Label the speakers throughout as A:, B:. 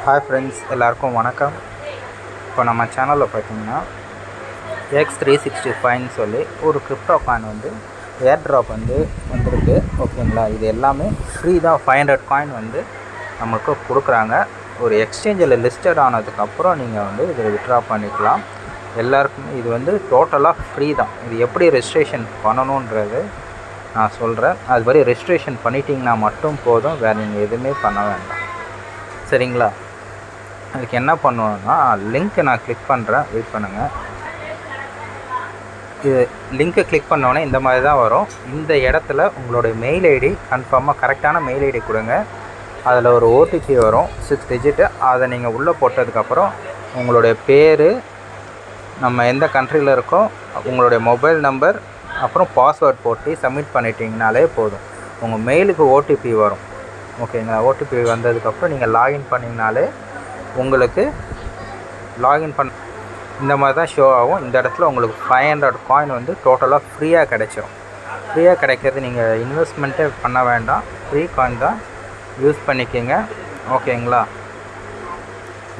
A: Hi friends, எல்லாருக்கும் வணக்கம். இப்போ நம்ம சேனலில் பார்த்தீங்கன்னா X365ன்னு சொல்லி ஒரு கிரிப்டோ காயின் வந்து ஏர் ட்ராப் வந்து வந்திருக்கு. ஓகேங்களா, இது எல்லாமே ஃப்ரீ தான். 500 காயின் வந்து நமக்கு கொடுக்குறாங்க. ஒரு எக்ஸ்சேஞ்சில் லிஸ்டட் ஆனதுக்கப்புறம் நீங்கள் வந்து இதில் வித்ட்ரா பண்ணிக்கலாம். எல்லாருக்குமே இது வந்து டோட்டலாக ஃப்ரீ தான். இது எப்படி ரெஜிஸ்ட்ரேஷன் பண்ணணுன்றது நான் சொல்கிறேன். அது மாதிரி ரெஜிஸ்ட்ரேஷன் பண்ணிட்டீங்கன்னா மட்டும் போதும், வேறு நீங்கள் எதுவுமே பண்ண வேண்டாம். சரிங்களா? அதுக்கு என்ன பண்ணுவோன்னா, லிங்க்கை நான் கிளிக் பண்ணுறேன், வெயிட் பண்ணுங்கள். இது லிங்க்கை கிளிக் பண்ணோன்னே இந்த மாதிரி தான் வரும். இந்த இடத்துல உங்களுடைய மெயில் ஐடி கன்ஃபார்மாக கரெக்டான மெயில் ஐடி கொடுங்க. அதில் ஒரு ஓடிபி வரும் 6 டிஜிட்டு. அதை நீங்கள் உள்ளே போட்டதுக்கப்புறம் உங்களுடைய பேர், நம்ம எந்த கண்ட்ரியில் இருக்கோம், உங்களுடைய மொபைல் நம்பர், அப்புறம் பாஸ்வேர்ட் போட்டு சப்மிட் பண்ணிட்டீங்கனாலே போதும். உங்கள் மெயிலுக்கு ஓடிபி வரும். ஓகேங்களா? ஓடிபி வந்ததுக்கப்புறம் நீங்கள் லாகின் பண்ணிங்கனாலே உங்களுக்கு லாகின் இந்த மாதிரி தான் ஷோ ஆகும். இந்த இடத்துல உங்களுக்கு 500 காயின் வந்து டோட்டலாக ஃப்ரீயாக கிடைச்சிரும். ஃப்ரீயாக கிடைக்கிறது, நீங்கள் இன்வெஸ்ட்மெண்ட்டே பண்ண வேண்டாம், ஃப்ரீ காயின் தான், யூஸ் பண்ணிக்கோங்க. ஓகேங்களா?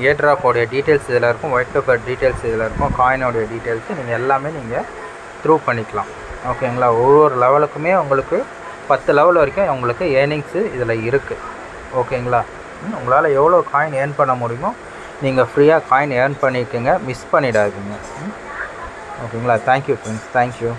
A: ஏர்ட்ராப்போடைய டீட்டெயில்ஸ் இதில் இருக்கும், ஒயிட் பேப்பர் டீட்டெயில்ஸ் இதில் இருக்கும், காயினோடைய டீட்டெயில்ஸு நீங்கள் எல்லாமே நீங்கள் த்ரூ பண்ணிக்கலாம். ஓகேங்களா? ஒவ்வொரு லெவலுக்குமே உங்களுக்கு 10 லெவல் வரைக்கும் உங்களுக்கு ஏர்னிங்ஸு இதில் இருக்குது. ஓகேங்களா? உங்களால் எவ்வளோ காயின் ஏர்ன் பண்ண முடியுமோ நீங்கள் ஃப்ரீயாக காயின் ஏர்ன் பண்ணிக்கோங்க, மிஸ் பண்ணிடாதீங்க. ஓகேங்களா? Thank you friends, thank you.